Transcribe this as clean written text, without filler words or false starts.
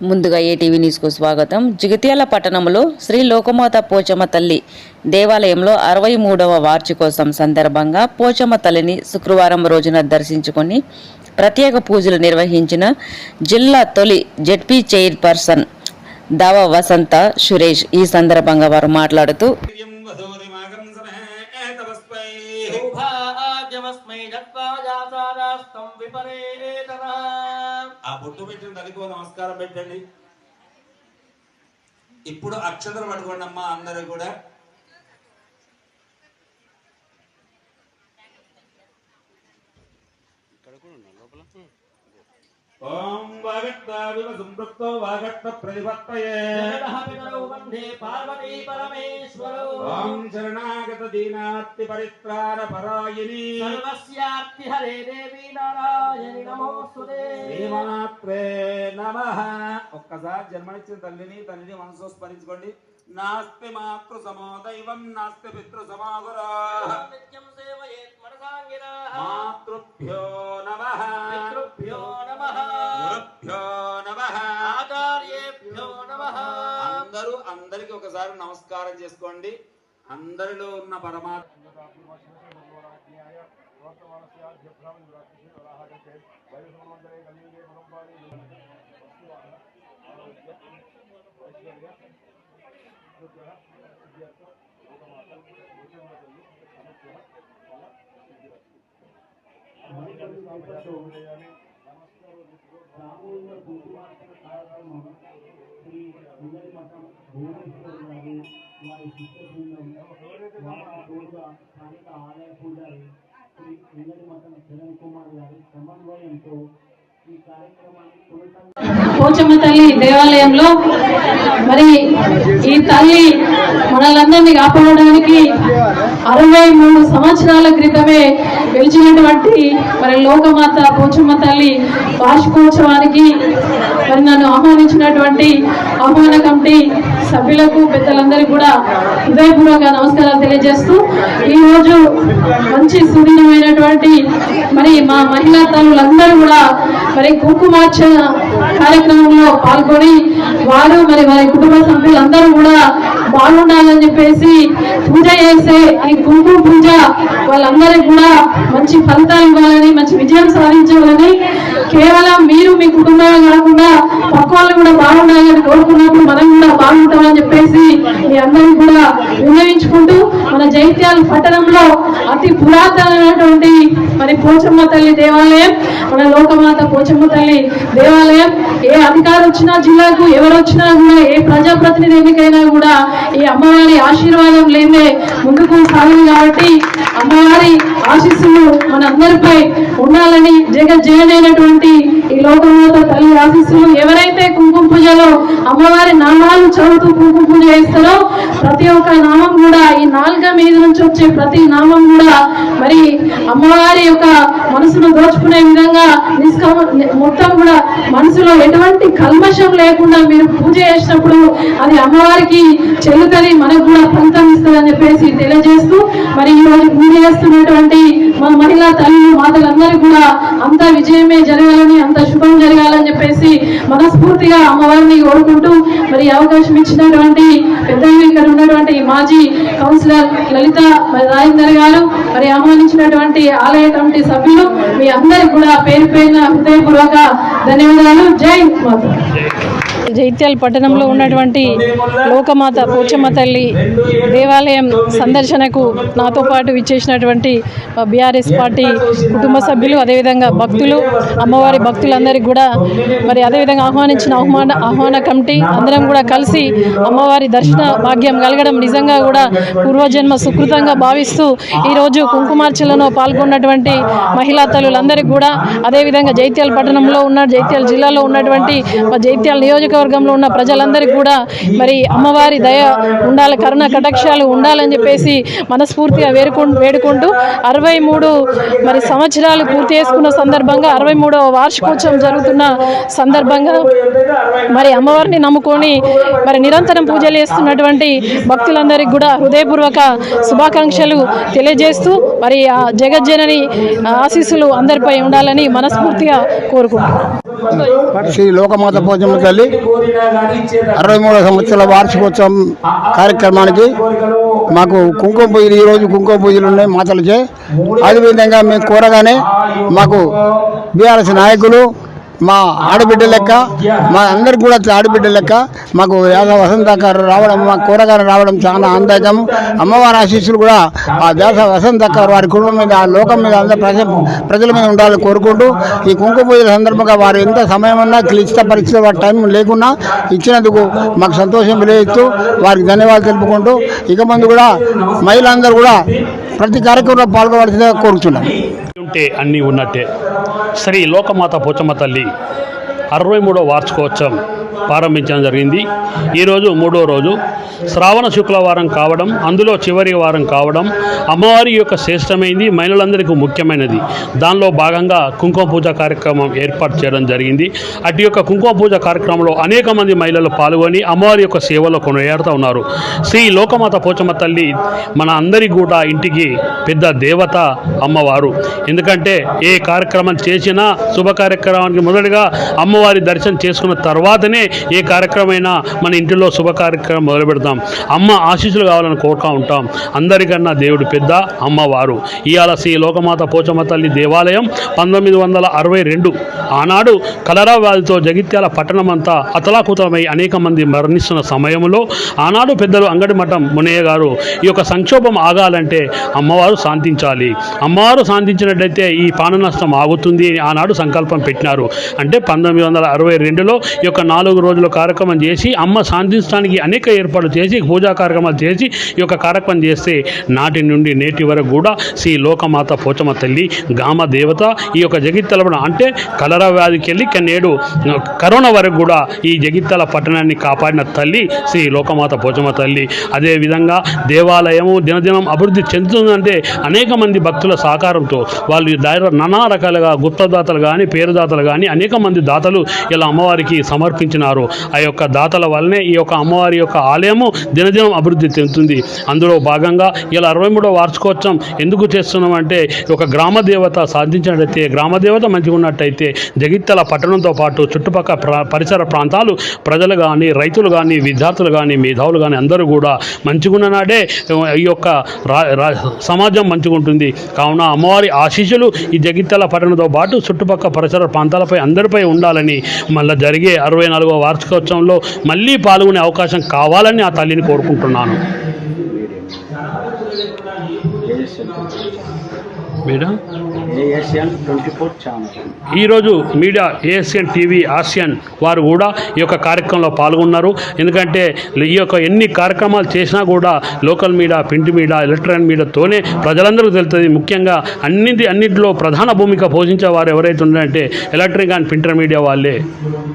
ముందుగా ఏటీవీ న్యూస్కు స్వాగతం. జగిత్యాల పట్టణంలో శ్రీ లోకమాత పోచమ్మ తల్లి దేవాలయంలో 63వ వార్షికోత్సవం సందర్భంగా పోచమ్మ తల్లిని శుక్రవారం రోజున దర్శించుకొని ప్రత్యేక పూజలు నిర్వహించిన జిల్లా తొలి జెడ్పీ చైర్పర్సన్ దావ వసంత సురేష్. ఈ సందర్భంగా వారు మాట్లాడుతూ ఆ బొట్టు పెట్టిన తల్లికి నమస్కారం పెట్టండి. ఇప్పుడు అక్షతలు పట్టుకోండి అమ్మా అందరూ కూడా. ఓం వాగత్తావివ సంపృక్తో వాగత్త ప్రతిపత్తయే పార్వతీ పరమేశ్వరో ఓం శరణాగత దీనార్తి పరిత్రాణ పరాయణి సర్వస్యార్తి హరే దేవి నారాయణి నమోస్తుతే శ్రీమాత్రే నమః. ఒక్కసారి జన్మనిచ్చిన తల్లిని మనసులో స్మరించుకోండి. నాస్తి మాతృ సమో దైవం నాస్తి పితృ సమాగురా నిత్యం సేవయేత్ మనసాంగినః మాతృభ్యో నమః పితృభ్యో నమః గురుభ్యో నమః ఆచార్యేభ్యో నమః. అందరికి ఒకసారి నమస్కారం చేసుకోండి. అందరిలో ఉన్న పరమాత్మ ఆలయ పూజారి శ్రీ ఇంగడి మఠం జగన్ కుమార్ గారి సమన్వయంతో ఈ కార్యక్రమాన్ని పోచమ్మ తల్లి దేవాలయంలో మరి ఈ తల్లి మనలందరినీ కాపాడడానికి 63 సంవత్సరాల క్రితమే గెలిచినటువంటి మరి లోకమాత పోచమ్మ తల్లి వార్షికోత్సవానికి మరి నన్ను ఆహ్వానించినటువంటి ఆహ్వాన కమిటీ సభ్యులకు పెద్దలందరికీ కూడా హృదయపూర్వక నమస్కారాలు తెలియజేస్తూ ఈరోజు మంచి సుదీనమైనటువంటి మరి మా మహిళా తల్లులందరూ కూడా మరి కుంకుమార్చన కార్యక్రమంలో పాల్గొని వారు మరి వారి కుటుంబ సభ్యులందరూ కూడా బాగుండాలని చెప్పేసి పూజ చేసే ఈ కుంకుమ పూజ వాళ్ళందరికీ కూడా మంచి ఫలితాలు ఇవ్వాలని మంచి విజయం సాధించాలని కేవలం మీరు మీ కుటుంబం కాకుండా పక్క వాళ్ళు కూడా బాగుండాలని కోరుకున్నప్పుడు మనం కూడా బాగుంటామని చెప్పేసి మీ అందరినీ కూడా విన్నవించుకుంటూ మన జగిత్యాల పట్టణంలో అతి పురాతనమైనటువంటి మరి పోచమ్మ తల్లి దేవాలయం మన లోకమాత పోచమ్మ తల్లి దేవాలయం. ఏ అధికారం వచ్చినా జిల్లాకు ఎవరు వచ్చినా కూడా ఏ ప్రజాప్రతినిధి ఎన్నికైనా కూడా ఈ అమ్మవారి ఆశీర్వాదం లేదే ముందుకు సాగదు. కాబట్టి అమ్మవారి ఆశీస్సులు మన అందరిపై ఉండాలని జగజ్జనైనటువంటి ఈ లోకమాత తల్లి ఆశీస్సులు ఎవరైతే కుంకుమ పూజలో అమ్మవారి నామాలు చదువుతూ కుంకుమ పూజ చేస్తారో ప్రతి ఒక్క నామం కూడా ఈ నాలుక మీద నుంచి వచ్చే ప్రతి నామం కూడా మరి అమ్మవారి యొక్క మనసును దోచుకునే విధంగా మొత్తం కూడా మనసులో ఎటువంటి కల్మషం లేకుండా మీరు పూజ చేసినప్పుడు అది అమ్మవారికి చెల్లుతుంది, మనకు కూడా ఫలితం ఇస్తుంది అని చెప్పేసి తెలియజేస్తూ మరి ఈ రోజు పూజ చేస్తున్నటువంటి మన మహిళా తల్లి మాతలందరికీ కూడా అంత విజయమే జరగాలని అంత శుభం జరగాలని చెప్పేసి మనస్ఫూర్తిగా అమ్మవారిని కోరుకుంటూ మరి అవకాశం ఇచ్చినటువంటి పెద్దలు ఇక్కడ ఉన్నటువంటి మాజీ కౌన్సిలర్ లలిత మరి రాజేందర్ గారు మరి ఆహ్వానించినటువంటి ఆలయ కమిటీ సభ్యులు మీ అందరికి కూడా పేరు పేరున హృదయపూర్వక ధన్యవాదాలు. జై మాత. జగిత్యాల పట్టణంలో ఉన్నటువంటి లోకమాత పోచమ్మ తల్లి దేవాలయం సందర్శనకు నాతో పాటు విచ్చేసినటువంటి బీఆర్ఎస్ పార్టీ కుటుంబ సభ్యులు, అదేవిధంగా భక్తులు, అమ్మవారి భక్తులందరికీ కూడా మరి అదేవిధంగా ఆహ్వాన కమిటీ అందరం కూడా కలిసి అమ్మవారి దర్శన భాగ్యం కలగడం నిజంగా కూడా పూర్వజన్మ సుకృతంగా భావిస్తూ ఈరోజు కుంకుమార్చనలో పాల్గొన్నటువంటి మహిళా తల్లులందరికీ కూడా అదేవిధంగా జగిత్యాల పట్టణంలో జగిత్యాల జిల్లాలో ఉన్నటువంటి జగిత్యాల నియోజకవర్గంలో ఉన్న ప్రజలందరికీ కూడా మరి అమ్మవారి దయ ఉండాలి, కరుణ కటాక్షాలు ఉండాలని చెప్పేసి మనస్ఫూర్తిగా వేడుకుంటూ 63 మరి సంవత్సరాలు పూర్తి చేసుకున్న సందర్భంగా 63వ వార్షికోత్సవం జరుగుతున్న సందర్భంగా మరి అమ్మవారిని నమ్ముకొని మరి నిరంతరం పూజలు చేస్తున్నటువంటి భక్తులందరికీ కూడా హృదయపూర్వక శుభాకాంక్షలు తెలియజేస్తూ మరి ఆ జగజ్జనని ఆశీస్సులు అందరిపై ఉండాలని మనస్ఫూర్తిగా కోరుకుంటున్నాను. శ్రీ లోకమాత పోచమ్మ తల్లి 63వ సంవత్సరాల వార్షికోత్సవం కార్యక్రమానికి మాకు కుంకుమ పూజలు, ఈరోజు కుంకుమ పూజలు ఉన్నాయి మాతలచే. అదేవిధంగా మేము కోరగానే మాకు బీఆర్ఎస్ నాయకులు మా ఆడబిడ్డ లెక్క, మా అందరికి కూడా ఆడబిడ్డ లెక్క మాకు యాదవ వసంతకారు రావడం, మా కూరగాయలు రావడం చాలా ఆనందకరం. అమ్మవారి ఆశీస్సులు కూడా ఆ వ్యాస వసంతకారు వారి కుటుంబం మీద, ఆ లోకం మీద, అందరి ప్రజల మీద ఉండాలని కోరుకుంటూ ఈ కుంకుమ పూజల సందర్భంగా వారు ఎంత సమయం ఉన్నా క్లిష్ట పరిస్థితి వారి టైం లేకున్నా ఇచ్చినందుకు మాకు సంతోషం విలువిస్తూ వారికి ధన్యవాదాలు తెలుపుకుంటూ ఇక ముందు కూడా మహిళలందరూ కూడా ప్రతి కార్యక్రమంలో పాల్గొవలసిందిగా కోరుతున్నాం. ఉంటే అన్నీ ఉన్నట్టే. శ్రీ లోకమాత పోచమ్మ తల్లి 63వ వార్షికోత్సవం ప్రారంభించడం జరిగింది. ఈరోజు 3వ రోజు, శ్రావణ శుక్రవారం కావడం, అందులో చివరి వారం కావడం అమ్మవారి యొక్క శ్రేష్టమైంది, మహిళలందరికీ ముఖ్యమైనది. దానిలో భాగంగా కుంకుమ పూజ కార్యక్రమం ఏర్పాటు చేయడం జరిగింది. అటు యొక్క కుంకుమ పూజ కార్యక్రమంలో అనేక మంది మహిళలు పాల్గొని అమ్మవారి యొక్క సేవలో కొనియాడుతూ ఉన్నారు. శ్రీ లోకమాత పోచమ్మ తల్లి మన అందరి కూడా ఇంటికి పెద్ద దేవత అమ్మవారు. ఎందుకంటే ఏ కార్యక్రమం చేసినా శుభ కార్యక్రమానికి మొదటిగా అమ్మవారి దర్శనం చేసుకున్న తర్వాతనే ఏ కార్యక్రమమైనా మన ఇంటిలో శుభ కార్యక్రమం మొదలు పెడతాం. అమ్మ ఆశీస్సులు కావాలని కోరుతూ ఉంటాం. అందరికన్నా దేవుడు పెద్ద అమ్మవారు. ఇవాళ శ్రీ లోకమాత పోచమ్మ తల్లి దేవాలయం 1962 ఆనాడు కలరా వ్యాధితో జగిత్యాల పట్టణమంతా అతలాకుతలమై అనేక మంది మరణిస్తున్న సమయంలో ఆనాడు పెద్దలు అంగడి మఠం మునయ్య గారు ఈ యొక్క సంక్షోభం ఆగాలంటే అమ్మవారు శాంతించాలి, అమ్మవారు శాంతించినట్లయితే ఈ ప్రాణ నష్టం ఆగుతుంది అని ఆనాడు సంకల్పం పెట్టినారు. అంటే 1962లో ఈ యొక్క 4 రోజుల కార్యక్రమం చేసి అమ్మ శాంతించడానికి అనేక ఏర్పాట్లు చేసి పూజా కార్యక్రమాలు చేసి ఈ యొక్క కార్యక్రమం చేస్తే నాటి నుండి నేటి వరకు కూడా శ్రీ లోకమాత పోచమ్మ తల్లి గ్రామ దేవత ఈ యొక్క జగిత్యాల అంటే కలరా వ్యాధికి వెళ్ళి నేడు కరోనా వరకు కూడా ఈ జగిత్యాల పట్టణాన్ని కాపాడిన తల్లి శ్రీ లోకమాత పోచమ్మ తల్లి. అదేవిధంగా దేవాలయము దినదినం అభివృద్ధి చెందుతుందంటే అనేక మంది భక్తుల సహకారంతో వాళ్ళు నానా రకాలుగా గుప్తదాతలు కానీ పేరుదాతలు కానీ అనేక మంది దాతలు ఇలా అమ్మవారికి సమర్పించినారు. ఆ యొక్క దాతల వల్లనే ఈ యొక్క అమ్మవారి యొక్క ఆలయము దినదినం అభివృద్ధి చెందుతుంది. అందులో భాగంగా ఇలా 63వ వార్షికోత్సవం ఎందుకు చేస్తున్నామంటే ఒక గ్రామ దేవత సాధించినట్టయితే, గ్రామ దేవత మంచిగా ఉన్నట్టయితే జగిత్యాల పట్టణంతో పాటు చుట్టుపక్కల పరిసర ప్రాంతాలు ప్రజలు కానీ, రైతులు కానీ, విద్యార్థులు కానీ, మేధావులు కానీ అందరూ కూడా మంచిగున్న నాడే ఈ యొక్క సమాజం మంచిగా ఉంటుంది. కావున అమ్మవారి ఆశీస్సులు ఈ జగిత్యాల పట్టణంతో పాటు చుట్టుపక్కల పరిసర ప్రాంతాలపై అందరిపై ఉండాలని, మళ్ళీ జరిగే 64వ వార్షికోత్సవంలో మళ్ళీ పాల్గొనే అవకాశం కావాలని ఆ తల్లిని కోరుకుంటున్నాను. మేడం ఈరోజు మీడియా ఏఎస్ఎన్ టీవీ ఆసియన్ వారు కూడా ఈ యొక్క కార్యక్రమంలో పాల్గొన్నారు. ఎందుకంటే ఈ యొక్క ఎన్ని కార్యక్రమాలు చేసినా కూడా local media, print media, electronic మీడియాతోనే ప్రజలందరూ తెలుస్తుంది. ముఖ్యంగా అన్నింటిలో ప్రధాన భూమిక పోషించే వారు ఎవరైతే ఉన్నారంటే ఎలక్ట్రానిక్ అండ్ ప్రింటర్ మీడియా వాళ్ళే.